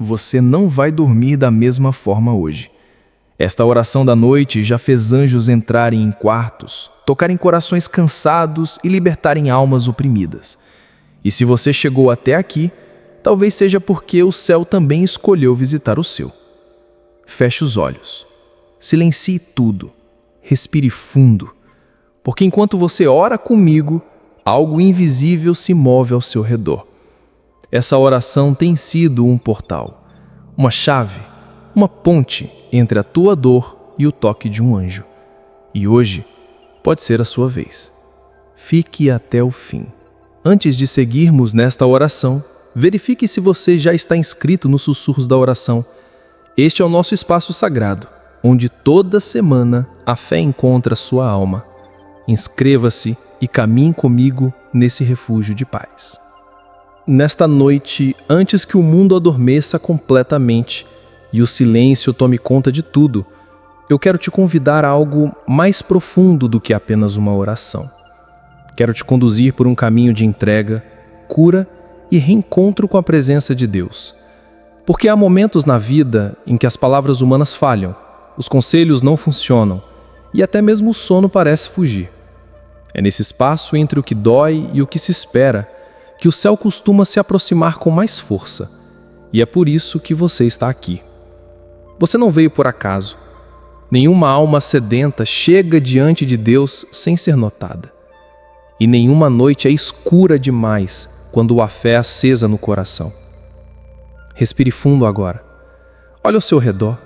você não vai dormir da mesma forma hoje. Esta oração da noite já fez anjos entrarem em quartos, tocarem corações cansados e libertarem almas oprimidas. E se você chegou até aqui, talvez seja porque o céu também escolheu visitar o seu. Feche os olhos. Silencie tudo. Respire fundo. Porque enquanto você ora comigo, algo invisível se move ao seu redor. Essa oração tem sido um portal, uma chave, uma ponte entre a tua dor e o toque de um anjo. E hoje pode ser a sua vez. Fique até o fim. Antes de seguirmos nesta oração, verifique se você já está inscrito nos Sussurros da Oração. Este é o nosso espaço sagrado, onde toda semana a fé encontra sua alma. Inscreva-se e caminhe comigo nesse refúgio de paz. Nesta noite, antes que o mundo adormeça completamente e o silêncio tome conta de tudo, eu quero te convidar a algo mais profundo do que apenas uma oração. Quero te conduzir por um caminho de entrega, cura e reencontro com a presença de Deus. Porque há momentos na vida em que as palavras humanas falham, os conselhos não funcionam e até mesmo o sono parece fugir. É nesse espaço entre o que dói e o que se espera que o céu costuma se aproximar com mais força. E é por isso que você está aqui. Você não veio por acaso. Nenhuma alma sedenta chega diante de Deus sem ser notada. E nenhuma noite é escura demais quando há fé acesa no coração. Respire fundo agora. Olhe ao seu redor.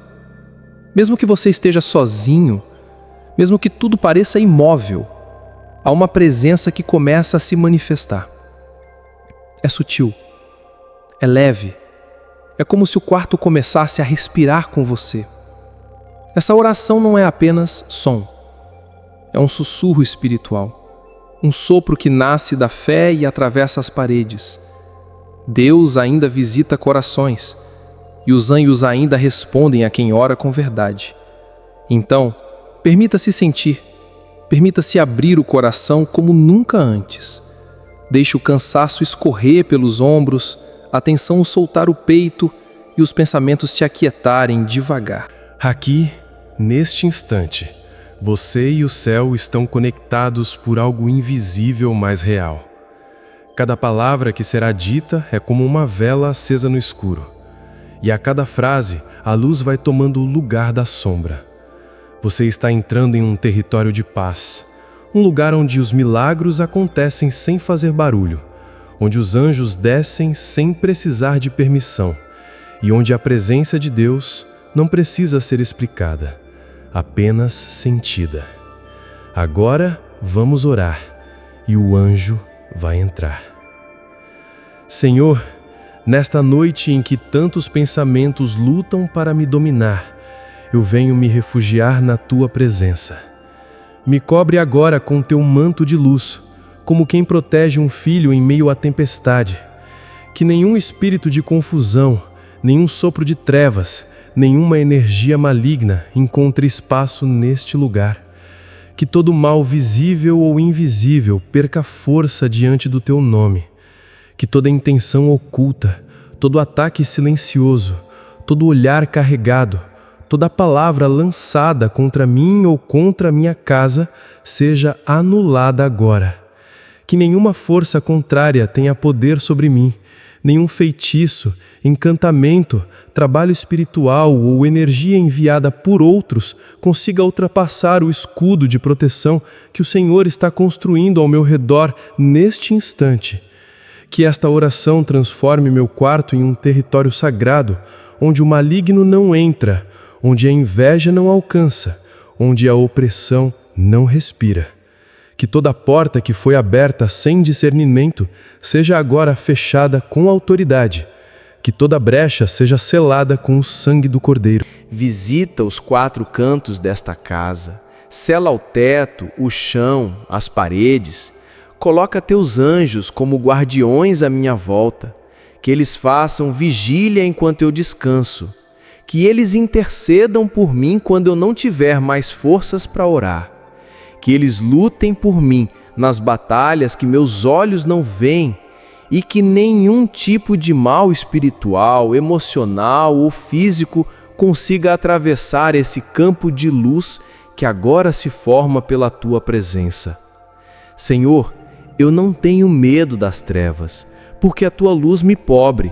Mesmo que você esteja sozinho, mesmo que tudo pareça imóvel, há uma presença que começa a se manifestar. É sutil, é leve, é como se o quarto começasse a respirar com você. Essa oração não é apenas som, é um sussurro espiritual, um sopro que nasce da fé e atravessa as paredes. Deus ainda visita corações e os anjos ainda respondem a quem ora com verdade. Então, permita-se sentir, permita-se abrir o coração como nunca antes. Deixe o cansaço escorrer pelos ombros, a tensão soltar o peito e os pensamentos se aquietarem devagar. Aqui, neste instante, você e o céu estão conectados por algo invisível, mas real. Cada palavra que será dita é como uma vela acesa no escuro. E a cada frase, a luz vai tomando o lugar da sombra. Você está entrando em um território de paz. Um lugar onde os milagres acontecem sem fazer barulho, onde os anjos descem sem precisar de permissão e onde a presença de Deus não precisa ser explicada, apenas sentida. Agora vamos orar e o anjo vai entrar. Senhor, nesta noite em que tantos pensamentos lutam para me dominar, eu venho me refugiar na Tua presença. Me cobre agora com Teu manto de luz, como quem protege um filho em meio à tempestade. Que nenhum espírito de confusão, nenhum sopro de trevas, nenhuma energia maligna encontre espaço neste lugar. Que todo mal visível ou invisível perca força diante do Teu nome. Que toda intenção oculta, todo ataque silencioso, todo olhar carregado, toda palavra lançada contra mim ou contra minha casa seja anulada agora. Que nenhuma força contrária tenha poder sobre mim, nenhum feitiço, encantamento, trabalho espiritual ou energia enviada por outros consiga ultrapassar o escudo de proteção que o Senhor está construindo ao meu redor neste instante. Que esta oração transforme meu quarto em um território sagrado, onde o maligno não entra, onde a inveja não alcança, onde a opressão não respira. Que toda porta que foi aberta sem discernimento seja agora fechada com autoridade. Que toda brecha seja selada com o sangue do Cordeiro. Visita os 4 cantos desta casa, sela o teto, o chão, as paredes. Coloca teus anjos como guardiões à minha volta, que eles façam vigília enquanto eu descanso. Que eles intercedam por mim quando eu não tiver mais forças para orar. Que eles lutem por mim nas batalhas que meus olhos não veem e que nenhum tipo de mal espiritual, emocional ou físico consiga atravessar esse campo de luz que agora se forma pela tua presença. Senhor, eu não tenho medo das trevas, porque a tua luz me cobre.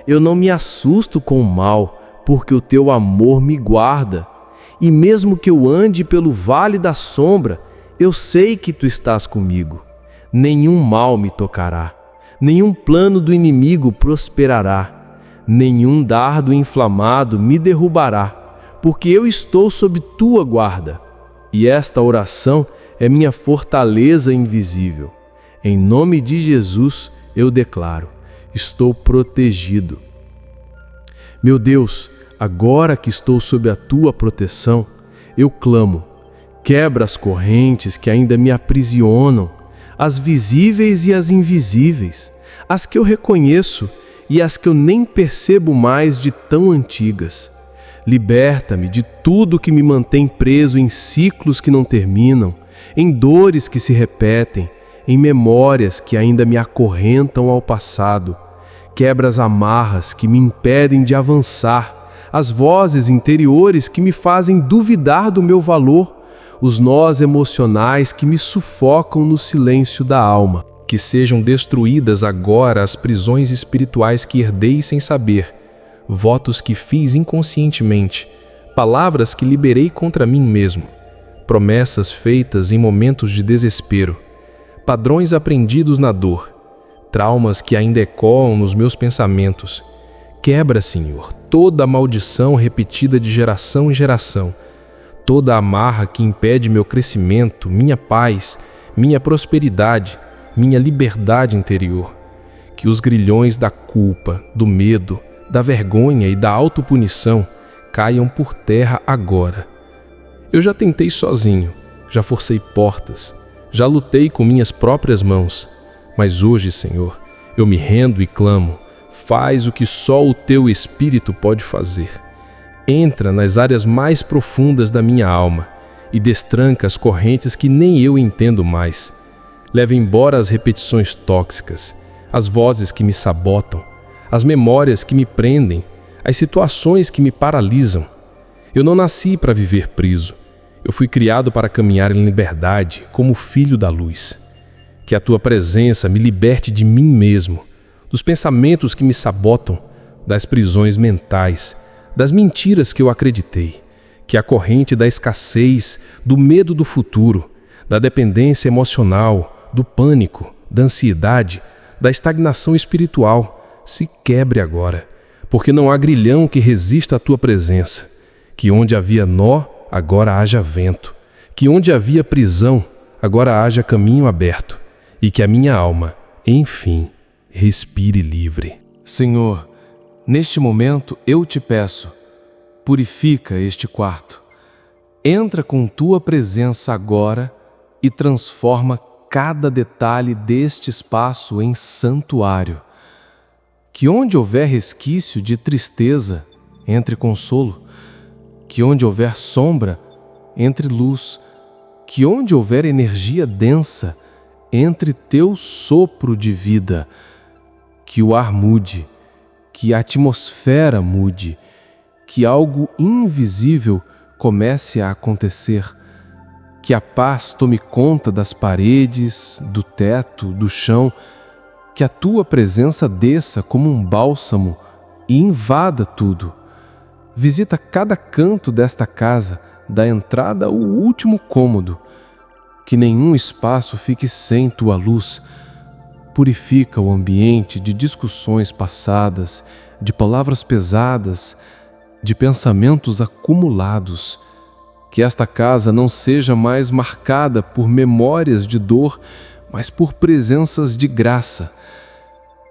Eu não me assusto com o mal, porque o teu amor me guarda. E mesmo que eu ande pelo vale da sombra, eu sei que tu estás comigo. Nenhum mal me tocará, nenhum plano do inimigo prosperará, nenhum dardo inflamado me derrubará, porque eu estou sob tua guarda. E esta oração é minha fortaleza invisível. Em nome de Jesus, eu declaro: estou protegido. Meu Deus, agora que estou sob a tua proteção, eu clamo: quebra as correntes que ainda me aprisionam, as visíveis e as invisíveis, as que eu reconheço e as que eu nem percebo mais de tão antigas. Liberta-me de tudo que me mantém preso em ciclos que não terminam, em dores que se repetem, em memórias que ainda me acorrentam ao passado. Quebra as amarras que me impedem de avançar, as vozes interiores que me fazem duvidar do meu valor, os nós emocionais que me sufocam no silêncio da alma. Que sejam destruídas agora as prisões espirituais que herdei sem saber, votos que fiz inconscientemente, palavras que liberei contra mim mesmo, promessas feitas em momentos de desespero, padrões aprendidos na dor, traumas que ainda ecoam nos meus pensamentos. Quebra, Senhor, toda a maldição repetida de geração em geração, toda a amarra que impede meu crescimento, minha paz, minha prosperidade, minha liberdade interior. Que os grilhões da culpa, do medo, da vergonha e da autopunição caiam por terra agora. Eu já tentei sozinho, já forcei portas, já lutei com minhas próprias mãos, mas hoje, Senhor, eu me rendo e clamo: faz o que só o teu Espírito pode fazer. Entra nas áreas mais profundas da minha alma e destranca as correntes que nem eu entendo mais. Leva embora as repetições tóxicas, as vozes que me sabotam, as memórias que me prendem, as situações que me paralisam. Eu não nasci para viver preso. Eu fui criado para caminhar em liberdade, como filho da luz. Que a tua presença me liberte de mim mesmo, dos pensamentos que me sabotam, das prisões mentais, das mentiras que eu acreditei. Que a corrente da escassez, do medo do futuro, da dependência emocional, do pânico, da ansiedade, da estagnação espiritual se quebre agora, porque não há grilhão que resista à tua presença. Que onde havia nó, agora haja vento. Que onde havia prisão, agora haja caminho aberto. E que a minha alma, enfim, respire livre. Senhor, neste momento eu te peço, purifica este quarto. Entra com tua presença agora e transforma cada detalhe deste espaço em santuário. Que onde houver resquício de tristeza, entre consolo. Que onde houver sombra, entre luz. Que onde houver energia densa, entre teu sopro de vida. Que o ar mude, que a atmosfera mude, que algo invisível comece a acontecer. Que a paz tome conta das paredes, do teto, do chão. Que a tua presença desça como um bálsamo e invada tudo. Visita cada canto desta casa, da entrada ao último cômodo. Que nenhum espaço fique sem tua luz. Purifica o ambiente de discussões passadas, de palavras pesadas, de pensamentos acumulados. Que esta casa não seja mais marcada por memórias de dor, mas por presenças de graça.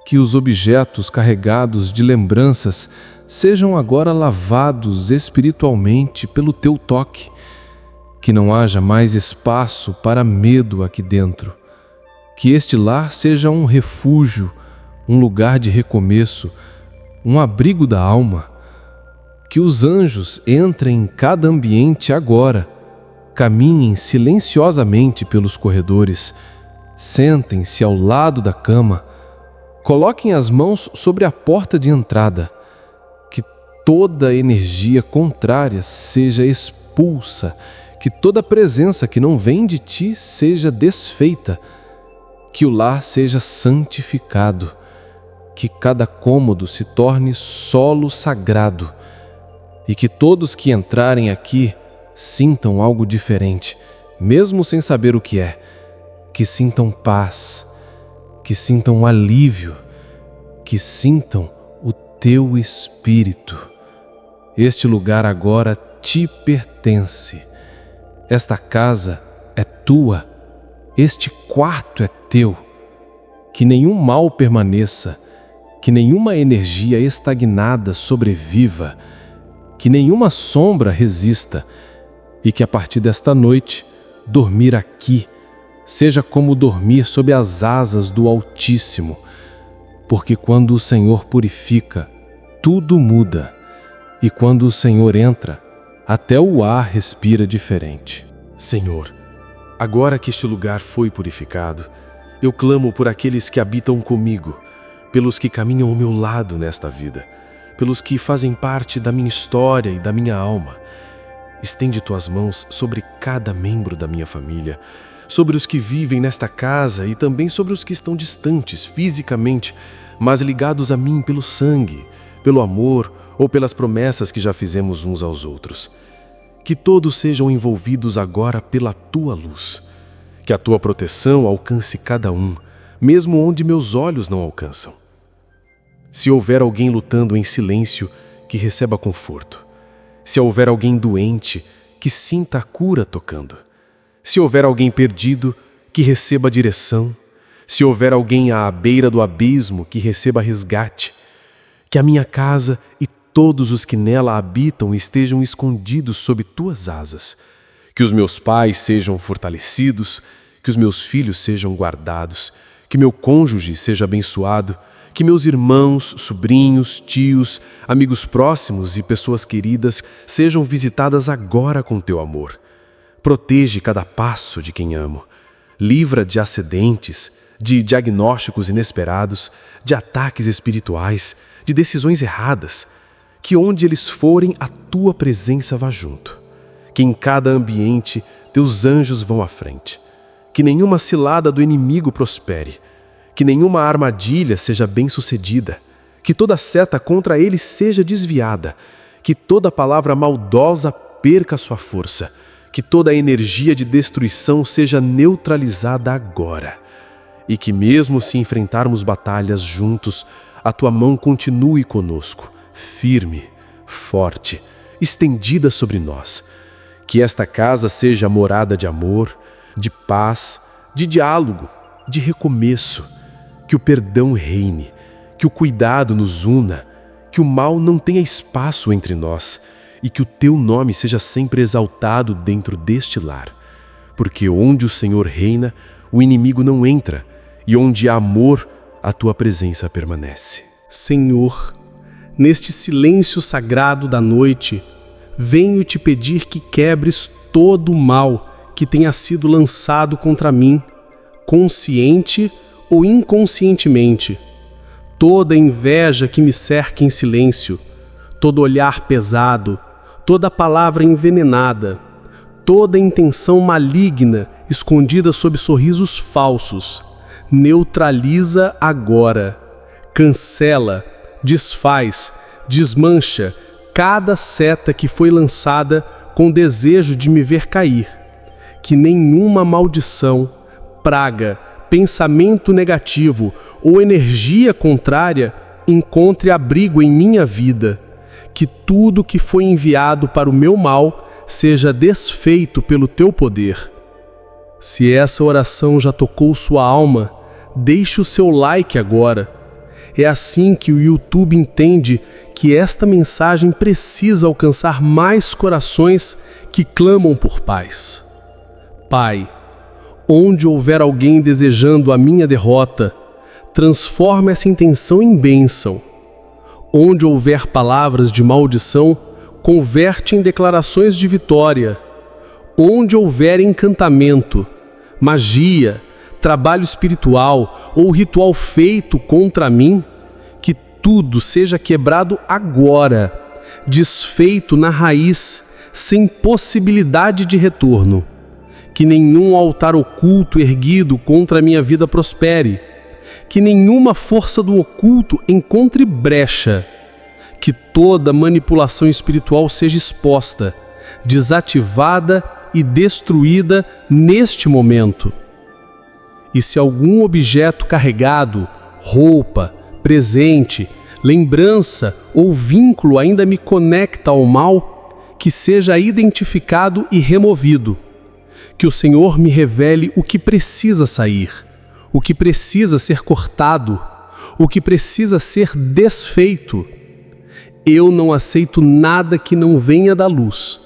Que os objetos carregados de lembranças sejam agora lavados espiritualmente pelo teu toque. Que não haja mais espaço para medo aqui dentro. Que este lar seja um refúgio, um lugar de recomeço, um abrigo da alma. Que os anjos entrem em cada ambiente agora, caminhem silenciosamente pelos corredores, sentem-se ao lado da cama, Coloquem as mãos sobre a porta de entrada. Que toda energia contrária seja expulsa. Que toda presença que não vem de ti seja desfeita. Que o lar seja santificado. Que cada cômodo se torne solo sagrado. E que todos que entrarem aqui sintam algo diferente, mesmo sem saber o que é. Que sintam paz, que sintam alívio, que sintam o teu espírito. Este lugar agora te pertence. Esta casa é tua. Este quarto é teu. Que nenhum mal permaneça, que nenhuma energia estagnada sobreviva, que nenhuma sombra resista, e que a partir desta noite, dormir aqui seja como dormir sob as asas do Altíssimo, porque quando o Senhor purifica, tudo muda, e quando o Senhor entra, até o ar respira diferente. Senhor, agora que este lugar foi purificado, eu clamo por aqueles que habitam comigo, pelos que caminham ao meu lado nesta vida, pelos que fazem parte da minha história e da minha alma. Estende tuas mãos sobre cada membro da minha família, sobre os que vivem nesta casa e também sobre os que estão distantes fisicamente, mas ligados a mim pelo sangue, pelo amor ou pelas promessas que já fizemos uns aos outros. Que todos sejam envolvidos agora pela tua luz. Que a tua proteção alcance cada um, mesmo onde meus olhos não alcançam. Se houver alguém lutando em silêncio, que receba conforto. Se houver alguém doente, que sinta a cura tocando. Se houver alguém perdido, que receba direção. Se houver alguém à beira do abismo, que receba resgate. Que a minha casa e todos os que nela habitam estejam escondidos sob tuas asas. Que os meus pais sejam fortalecidos, que os meus filhos sejam guardados, que meu cônjuge seja abençoado, que meus irmãos, sobrinhos, tios, amigos próximos e pessoas queridas sejam visitadas agora com teu amor. Protege cada passo de quem amo. Livra de acidentes, de diagnósticos inesperados, de ataques espirituais, de decisões erradas. Que onde eles forem, a tua presença vá junto. Que em cada ambiente, teus anjos vão à frente. Que nenhuma cilada do inimigo prospere. Que nenhuma armadilha seja bem-sucedida. Que toda seta contra ele seja desviada. Que toda palavra maldosa perca sua força. Que toda energia de destruição seja neutralizada agora. E que mesmo se enfrentarmos batalhas juntos, a tua mão continue conosco, firme, forte, estendida sobre nós. Que esta casa seja morada de amor, de paz, de diálogo, de recomeço. Que o perdão reine, que o cuidado nos una, que o mal não tenha espaço entre nós e que o teu nome seja sempre exaltado dentro deste lar. Porque onde o Senhor reina, o inimigo não entra, e onde há amor, a tua presença permanece. Senhor, neste silêncio sagrado da noite, venho te pedir que quebres todo o mal que tenha sido lançado contra mim, consciente ou inconscientemente. Toda inveja que me cerca em silêncio, todo olhar pesado, toda palavra envenenada, toda intenção maligna escondida sob sorrisos falsos, neutraliza agora. Cancela, desfaz, desmancha cada seta que foi lançada com desejo de me ver cair. Que nenhuma maldição, praga, pensamento negativo ou energia contrária encontre abrigo em minha vida. Que tudo que foi enviado para o meu mal seja desfeito pelo teu poder. Se essa oração já tocou sua alma, deixe o seu like agora. É assim que o YouTube entende que esta mensagem precisa alcançar mais corações que clamam por paz. Pai, onde houver alguém desejando a minha derrota, transforma essa intenção em bênção. Onde houver palavras de maldição, converte em declarações de vitória. Onde houver encantamento, magia, trabalho espiritual ou ritual feito contra mim, que tudo seja quebrado agora, desfeito na raiz, sem possibilidade de retorno. Que nenhum altar oculto erguido contra a minha vida prospere. Que nenhuma força do oculto encontre brecha. Que toda manipulação espiritual seja exposta, desativada e destruída neste momento. E se algum objeto carregado, roupa, presente, lembrança ou vínculo ainda me conecta ao mal, que seja identificado e removido. Que o Senhor me revele o que precisa sair, o que precisa ser cortado, o que precisa ser desfeito. Eu não aceito nada que não venha da luz.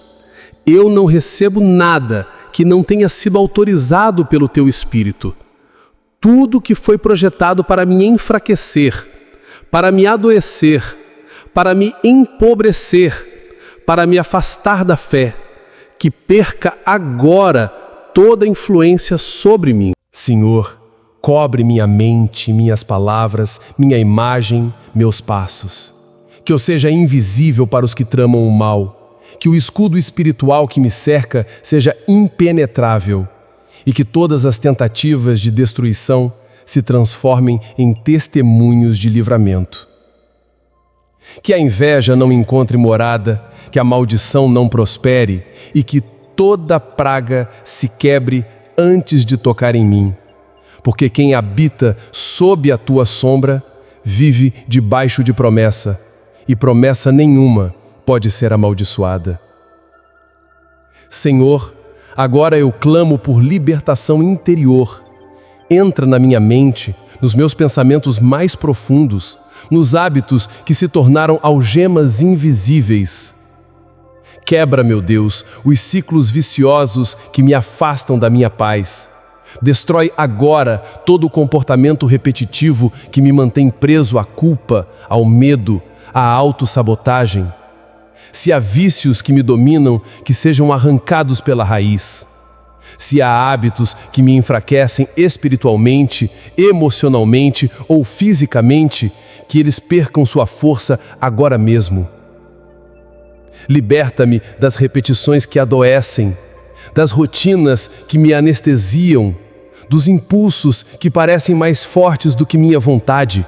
Eu não recebo nada que não tenha sido autorizado pelo Teu Espírito. Tudo que foi projetado para me enfraquecer, para me adoecer, para me empobrecer, para me afastar da fé, que perca agora toda influência sobre mim. Senhor, cobre minha mente, minhas palavras, minha imagem, meus passos. Que eu seja invisível para os que tramam o mal, que o escudo espiritual que me cerca seja impenetrável e que todas as tentativas de destruição se transformem em testemunhos de livramento. Que a inveja não encontre morada, que a maldição não prospere e que toda praga se quebre antes de tocar em mim. Porque quem habita sob a tua sombra vive debaixo de promessa, e promessa nenhuma pode ser amaldiçoada. Senhor, agora eu clamo por libertação interior. Entra na minha mente, nos meus pensamentos mais profundos, nos hábitos que se tornaram algemas invisíveis. Quebra, meu Deus, os ciclos viciosos que me afastam da minha paz. Destrói agora todo o comportamento repetitivo que me mantém preso à culpa, ao medo, à autossabotagem. Se há vícios que me dominam, que sejam arrancados pela raiz. Se há hábitos que me enfraquecem espiritualmente, emocionalmente ou fisicamente, que eles percam sua força agora mesmo. Liberta-me das repetições que adoecem, das rotinas que me anestesiam, dos impulsos que parecem mais fortes do que minha vontade.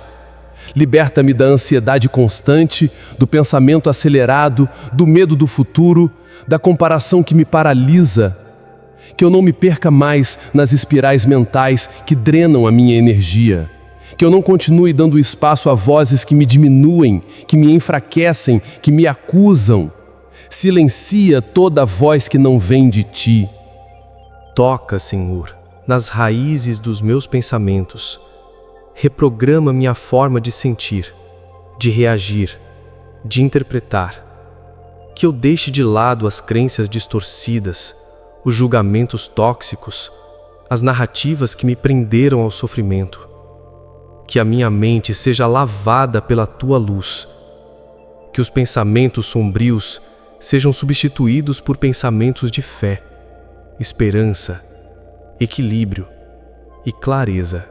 Liberta-me da ansiedade constante, do pensamento acelerado, do medo do futuro, da comparação que me paralisa. Que eu não me perca mais nas espirais mentais que drenam a minha energia. Que eu não continue dando espaço a vozes que me diminuem, que me enfraquecem, que me acusam. Silencia toda voz que não vem de Ti. Toca, Senhor, nas raízes dos meus pensamentos. Reprograma minha forma de sentir, de reagir, de interpretar. Que eu deixe de lado as crenças distorcidas, os julgamentos tóxicos, as narrativas que me prenderam ao sofrimento. Que a minha mente seja lavada pela Tua luz. Que os pensamentos sombrios sejam substituídos por pensamentos de fé, esperança, equilíbrio e clareza.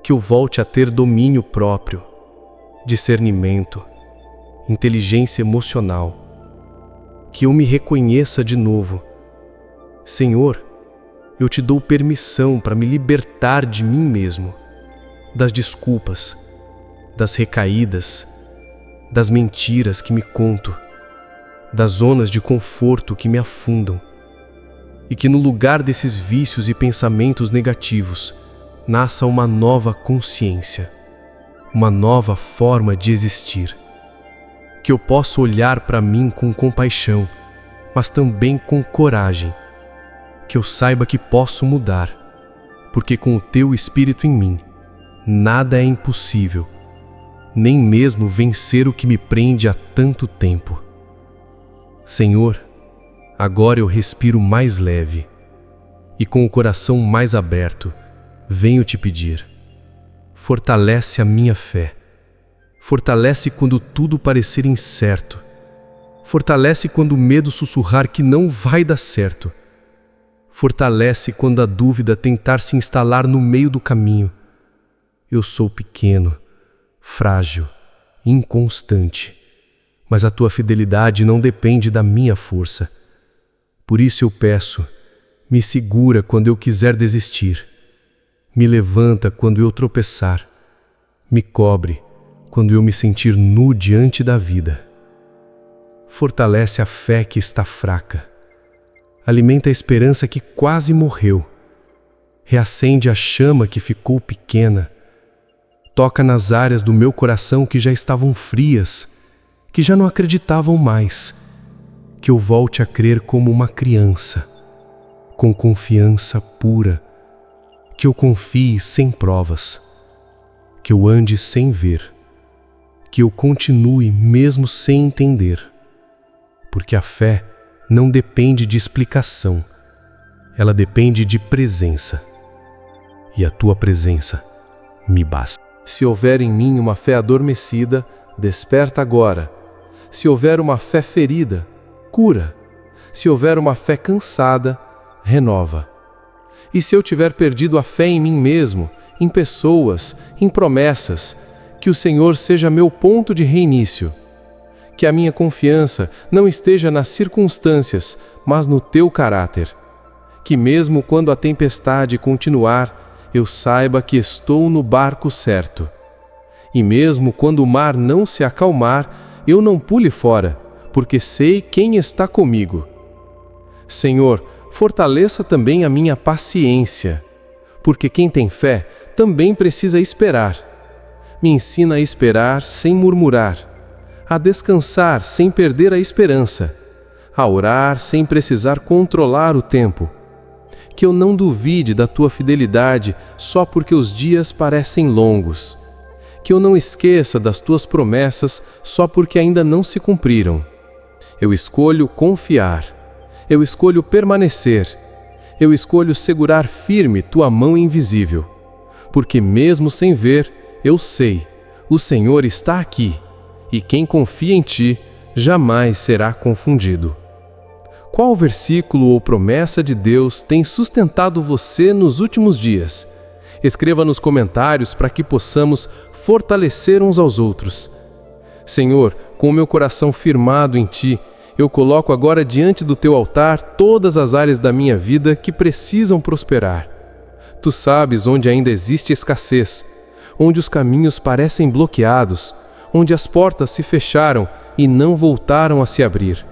Que eu volte a ter domínio próprio, discernimento, inteligência emocional. Que eu me reconheça de novo. Senhor, eu Te dou permissão para me libertar de mim mesmo, das desculpas, das recaídas, das mentiras que me conto, das zonas de conforto que me afundam, e que no lugar desses vícios e pensamentos negativos nasça uma nova consciência, uma nova forma de existir. Que eu possa olhar para mim com compaixão, mas também com coragem. Que eu saiba que posso mudar, porque com o Teu Espírito em mim, nada é impossível, nem mesmo vencer o que me prende há tanto tempo. Senhor, agora eu respiro mais leve e com o coração mais aberto, venho Te pedir. Fortalece a minha fé. Fortalece quando tudo parecer incerto. Fortalece quando o medo sussurrar que não vai dar certo. Fortalece quando a dúvida tentar se instalar no meio do caminho. Eu sou pequeno, frágil, inconstante, mas a tua fidelidade não depende da minha força. Por isso eu peço, me segura quando eu quiser desistir. Me levanta quando eu tropeçar. Me cobre quando eu me sentir nu diante da vida. Fortalece a fé que está fraca. Alimenta a esperança que quase morreu. Reacende a chama que ficou pequena. Toca nas áreas do meu coração que já estavam frias, que já não acreditavam mais. Que eu volte a crer como uma criança, com confiança pura. Que eu confie sem provas. Que eu ande sem ver. Que eu continue mesmo sem entender. Porque a fé não depende de explicação, ela depende de presença. E a tua presença me basta. Se houver em mim uma fé adormecida, desperta agora. Se houver uma fé ferida, cura. Se houver uma fé cansada, renova. E se eu tiver perdido a fé em mim mesmo, em pessoas, em promessas, que o Senhor seja meu ponto de reinício. Que a minha confiança não esteja nas circunstâncias, mas no teu caráter. Que mesmo quando a tempestade continuar, eu saiba que estou no barco certo. E mesmo quando o mar não se acalmar, eu não pule fora, porque sei quem está comigo. Senhor, fortaleça também a minha paciência, porque quem tem fé também precisa esperar. Me ensina a esperar sem murmurar, a descansar sem perder a esperança, a orar sem precisar controlar o tempo. Que eu não duvide da tua fidelidade só porque os dias parecem longos. Que eu não esqueça das tuas promessas só porque ainda não se cumpriram. Eu escolho confiar. Eu escolho permanecer. Eu escolho segurar firme tua mão invisível. Porque mesmo sem ver, eu sei, o Senhor está aqui. E quem confia em ti jamais será confundido. Qual versículo ou promessa de Deus tem sustentado você nos últimos dias? Escreva nos comentários para que possamos fortalecer uns aos outros. Senhor, com o meu coração firmado em ti, eu coloco agora diante do teu altar todas as áreas da minha vida que precisam prosperar. Tu sabes onde ainda existe escassez, onde os caminhos parecem bloqueados, onde as portas se fecharam e não voltaram a se abrir.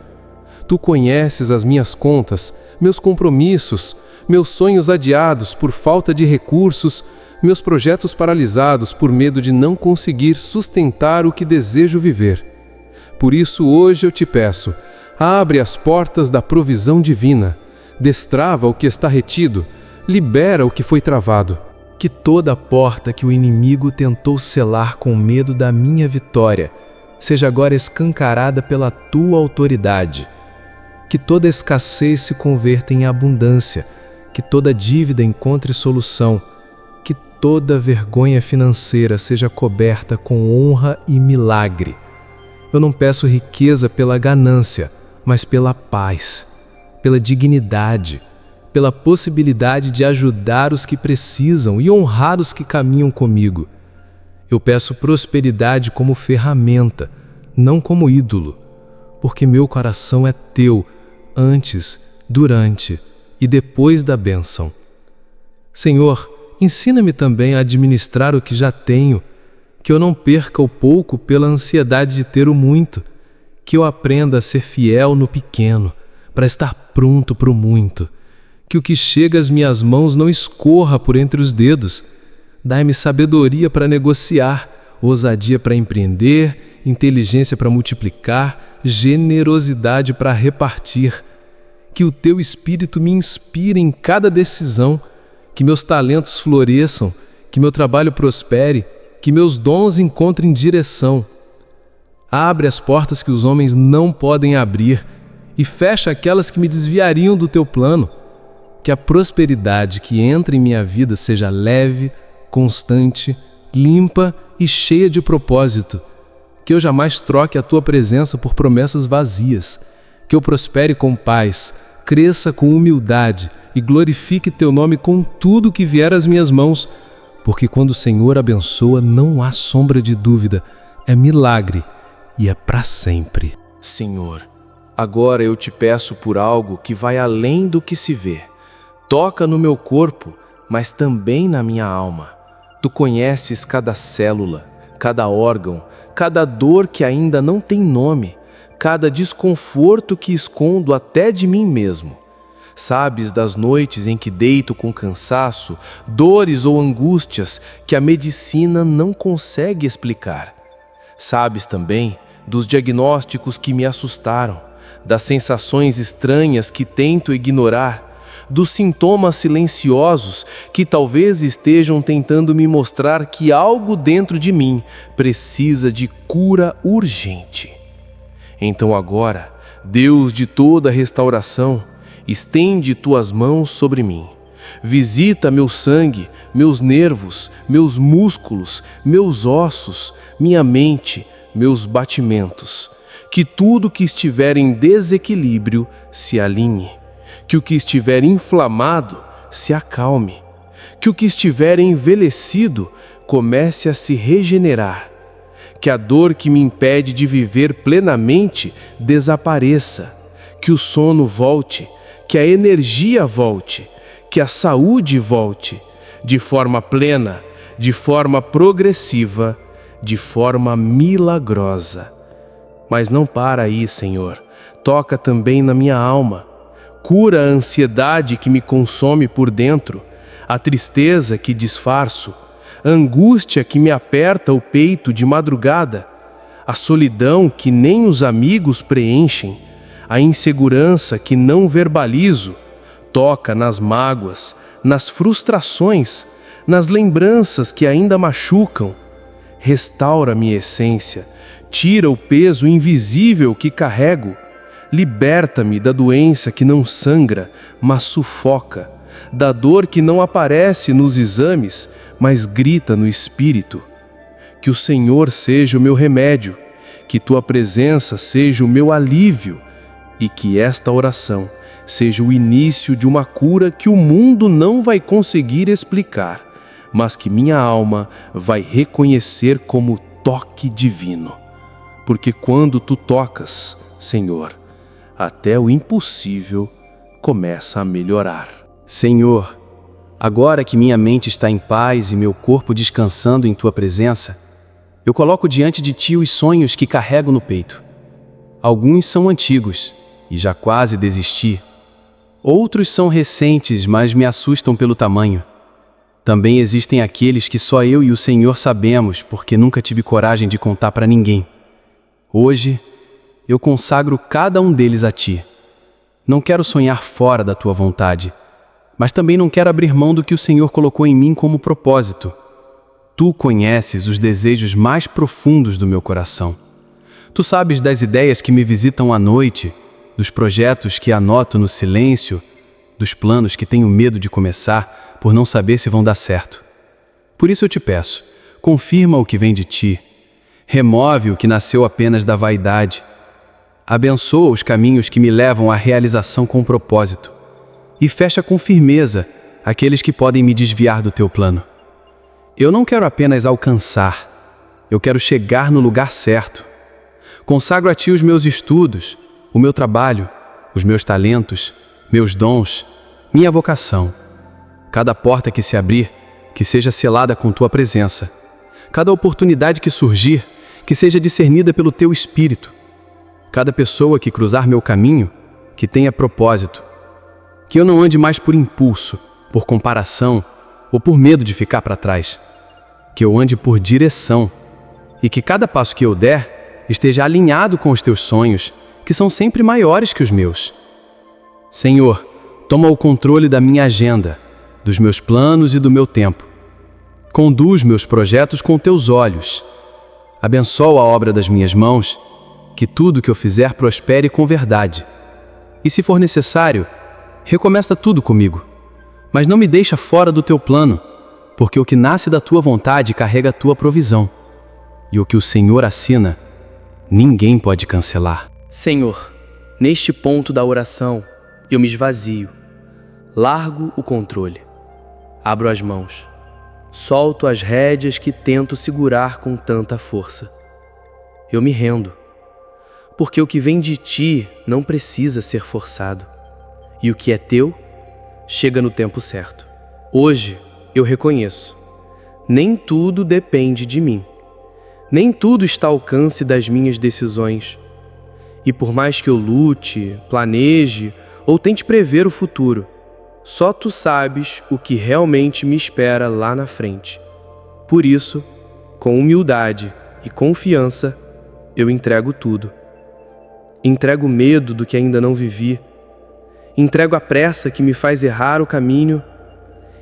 Tu conheces as minhas contas, meus compromissos, meus sonhos adiados por falta de recursos, meus projetos paralisados por medo de não conseguir sustentar o que desejo viver. Por isso hoje eu te peço, abre as portas da provisão divina, destrava o que está retido, libera o que foi travado. Que toda porta que o inimigo tentou selar com medo da minha vitória seja agora escancarada pela tua autoridade. Que toda escassez se converta em abundância, que toda dívida encontre solução, que toda vergonha financeira seja coberta com honra e milagre. Eu não peço riqueza pela ganância, mas pela paz, pela dignidade, pela possibilidade de ajudar os que precisam e honrar os que caminham comigo. Eu peço prosperidade como ferramenta, não como ídolo, porque meu coração é teu antes, durante e depois da bênção. Senhor, ensina-me também a administrar o que já tenho, que eu não perca o pouco pela ansiedade de ter o muito, que eu aprenda a ser fiel no pequeno, para estar pronto para o muito, que o que chega às minhas mãos não escorra por entre os dedos. Dai-me sabedoria para negociar, ousadia para empreender, inteligência para multiplicar, generosidade para repartir. Que o teu Espírito me inspire em cada decisão, que meus talentos floresçam, que meu trabalho prospere, que meus dons encontrem direção. Abre as portas que os homens não podem abrir e fecha aquelas que me desviariam do teu plano. Que a prosperidade que entra em minha vida seja leve, constante, limpa e cheia de propósito. Que eu jamais troque a tua presença por promessas vazias. Que eu prospere com paz, cresça com humildade e glorifique teu nome com tudo que vier às minhas mãos, porque quando o Senhor abençoa, não há sombra de dúvida, é milagre e é para sempre. Senhor, agora eu te peço por algo que vai além do que se vê. Toca no meu corpo, mas também na minha alma. Tu conheces cada célula, cada órgão, cada dor que ainda não tem nome, cada desconforto que escondo até de mim mesmo. Sabes das noites em que deito com cansaço, dores ou angústias que a medicina não consegue explicar. Sabes também dos diagnósticos que me assustaram, das sensações estranhas que tento ignorar, dos sintomas silenciosos que talvez estejam tentando me mostrar que algo dentro de mim precisa de cura urgente. Então agora, Deus de toda restauração, estende tuas mãos sobre mim. Visita meu sangue, meus nervos, meus músculos, meus ossos, minha mente, meus batimentos. Que tudo que estiver em desequilíbrio se alinhe. Que o que estiver inflamado se acalme. Que o que estiver envelhecido comece a se regenerar. Que a dor que me impede de viver plenamente desapareça. Que o sono volte, que a energia volte, que a saúde volte, de forma plena, de forma progressiva, de forma milagrosa. Mas não para aí, Senhor. Toca também na minha alma. Cura a ansiedade que me consome por dentro, a tristeza que disfarço, a angústia que me aperta o peito de madrugada, a solidão que nem os amigos preenchem, a insegurança que não verbalizo. Toca nas mágoas, nas frustrações, nas lembranças que ainda machucam. Restaura minha essência, tira o peso invisível que carrego. Liberta-me da doença que não sangra, mas sufoca, da dor que não aparece nos exames, mas grita no espírito. Que o Senhor seja o meu remédio, que tua presença seja o meu alívio, e que esta oração seja o início de uma cura que o mundo não vai conseguir explicar, mas que minha alma vai reconhecer como toque divino. Porque quando tu tocas, Senhor, até o impossível começa a melhorar. Senhor, agora que minha mente está em paz e meu corpo descansando em tua presença, eu coloco diante de ti os sonhos que carrego no peito. Alguns são antigos e já quase desisti. Outros são recentes, mas me assustam pelo tamanho. Também existem aqueles que só eu e o Senhor sabemos, porque nunca tive coragem de contar para ninguém. Hoje, eu consagro cada um deles a ti. Não quero sonhar fora da tua vontade, mas também não quero abrir mão do que o Senhor colocou em mim como propósito. Tu conheces os desejos mais profundos do meu coração. Tu sabes das ideias que me visitam à noite, dos projetos que anoto no silêncio, dos planos que tenho medo de começar por não saber se vão dar certo. Por isso eu te peço, confirma o que vem de ti, remove o que nasceu apenas da vaidade, abençoa os caminhos que me levam à realização com propósito e fecha com firmeza aqueles que podem me desviar do teu plano. Eu não quero apenas alcançar, eu quero chegar no lugar certo. Consagro a ti os meus estudos, o meu trabalho, os meus talentos, meus dons, minha vocação. Cada porta que se abrir, que seja selada com tua presença. Cada oportunidade que surgir, que seja discernida pelo teu Espírito. Cada pessoa que cruzar meu caminho, que tenha propósito. Que eu não ande mais por impulso, por comparação ou por medo de ficar para trás. Que eu ande por direção e que cada passo que eu der esteja alinhado com os teus sonhos, que são sempre maiores que os meus. Senhor, toma o controle da minha agenda, dos meus planos e do meu tempo. Conduz meus projetos com teus olhos. Abençoa a obra das minhas mãos, que tudo que eu fizer prospere com verdade. E se for necessário, recomeça tudo comigo. Mas não me deixa fora do teu plano, porque o que nasce da tua vontade carrega a tua provisão. E o que o Senhor assina, ninguém pode cancelar. Senhor, neste ponto da oração, eu me esvazio. Largo o controle. Abro as mãos. Solto as rédeas que tento segurar com tanta força. Eu me rendo, porque o que vem de ti não precisa ser forçado. E o que é teu, chega no tempo certo. Hoje, eu reconheço, nem tudo depende de mim. Nem tudo está ao alcance das minhas decisões. E por mais que eu lute, planeje ou tente prever o futuro, só tu sabes o que realmente me espera lá na frente. Por isso, com humildade e confiança, eu entrego tudo. Entrego o medo do que ainda não vivi. Entrego a pressa que me faz errar o caminho.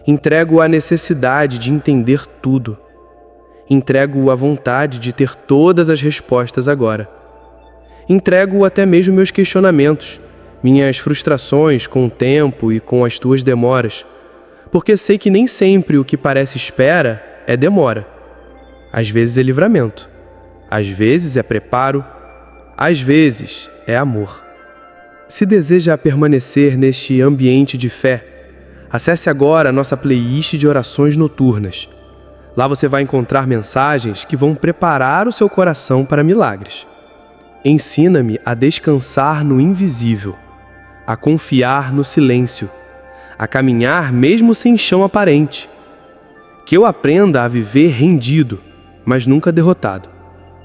Entrego a necessidade de entender tudo. Entrego a vontade de ter todas as respostas agora. Entrego até mesmo meus questionamentos, minhas frustrações com o tempo e com as tuas demoras, porque sei que nem sempre o que parece espera é demora. Às vezes é livramento, às vezes é preparo, às vezes é amor. Se deseja permanecer neste ambiente de fé, acesse agora a nossa playlist de orações noturnas. Lá você vai encontrar mensagens que vão preparar o seu coração para milagres. Ensina-me a descansar no invisível, a confiar no silêncio, a caminhar mesmo sem chão aparente. Que eu aprenda a viver rendido, mas nunca derrotado,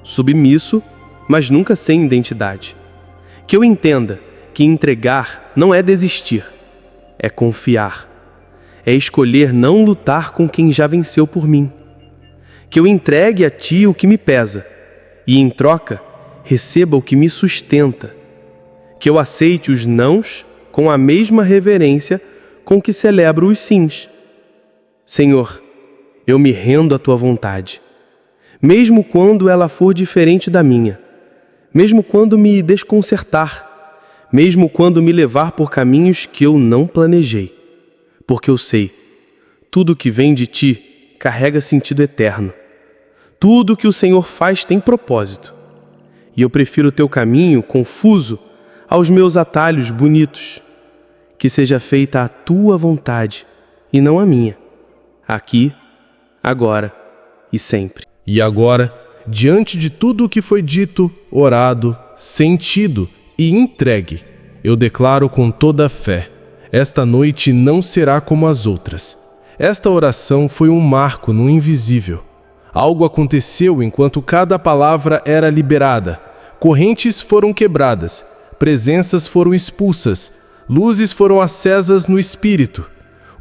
submisso, mas nunca sem identidade. Que eu entenda que entregar não é desistir, é confiar, é escolher não lutar com quem já venceu por mim. Que eu entregue a ti o que me pesa e, em troca, receba o que me sustenta. Que eu aceite os nãos com a mesma reverência com que celebro os sims. Senhor, eu me rendo à tua vontade, mesmo quando ela for diferente da minha, mesmo quando me desconcertar, mesmo quando me levar por caminhos que eu não planejei, porque eu sei, tudo que vem de ti carrega sentido eterno. Tudo que o Senhor faz tem propósito. E eu prefiro o teu caminho confuso aos meus atalhos bonitos. Que seja feita a tua vontade e não a minha. Aqui, agora e sempre. E agora, diante de tudo o que foi dito, orado, sentido e entregue, eu declaro com toda a fé: esta noite não será como as outras. Esta oração foi um marco no invisível. Algo aconteceu enquanto cada palavra era liberada. Correntes foram quebradas, presenças foram expulsas, luzes foram acesas no espírito.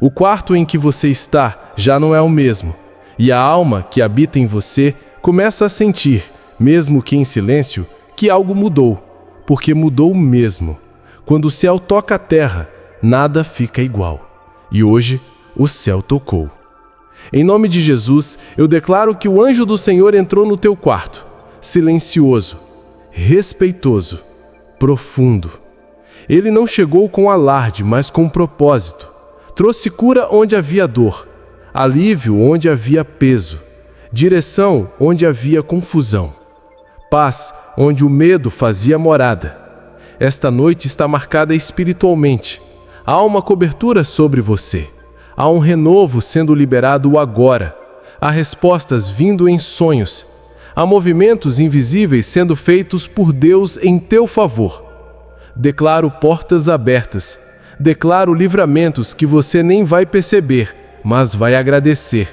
O quarto em que você está já não é o mesmo, e a alma que habita em você começa a sentir, mesmo que em silêncio, que algo mudou, porque mudou mesmo. Quando o céu toca a terra, nada fica igual. E hoje, o céu tocou. Em nome de Jesus, eu declaro que o anjo do Senhor entrou no teu quarto, silencioso, respeitoso, profundo. Ele não chegou com alarde, mas com propósito. Trouxe cura onde havia dor, alívio onde havia peso, direção onde havia confusão, paz onde o medo fazia morada. Esta noite está marcada espiritualmente. Há uma cobertura sobre você. Há um renovo sendo liberado agora. Há respostas vindo em sonhos. Há movimentos invisíveis sendo feitos por Deus em teu favor. Declaro portas abertas. Declaro livramentos que você nem vai perceber, mas vai agradecer.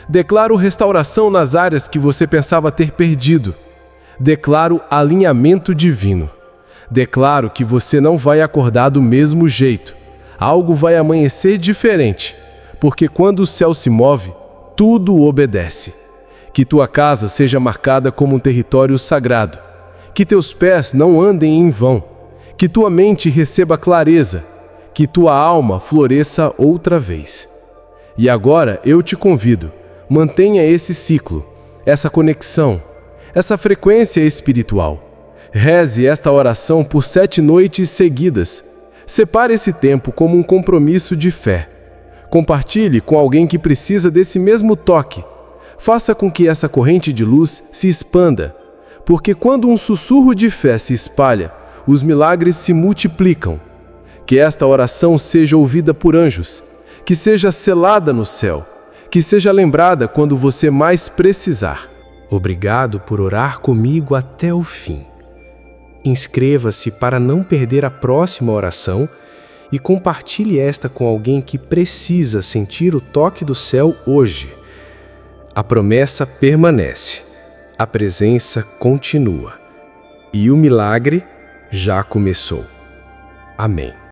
Declaro restauração nas áreas que você pensava ter perdido. Declaro alinhamento divino. Declaro que você não vai acordar do mesmo jeito. Algo vai amanhecer diferente, porque quando o céu se move, tudo obedece. Que tua casa seja marcada como um território sagrado. Que teus pés não andem em vão. Que tua mente receba clareza. Que tua alma floresça outra vez. E agora eu te convido, mantenha esse ciclo, essa conexão, essa frequência espiritual. Reze esta oração por 7 noites seguidas. Separe esse tempo como um compromisso de fé. Compartilhe com alguém que precisa desse mesmo toque. Faça com que essa corrente de luz se expanda, porque quando um sussurro de fé se espalha, os milagres se multiplicam. Que esta oração seja ouvida por anjos, que seja selada no céu, que seja lembrada quando você mais precisar. Obrigado por orar comigo até o fim. Inscreva-se para não perder a próxima oração e compartilhe esta com alguém que precisa sentir o toque do céu hoje. A promessa permanece, a presença continua e o milagre já começou. Amém.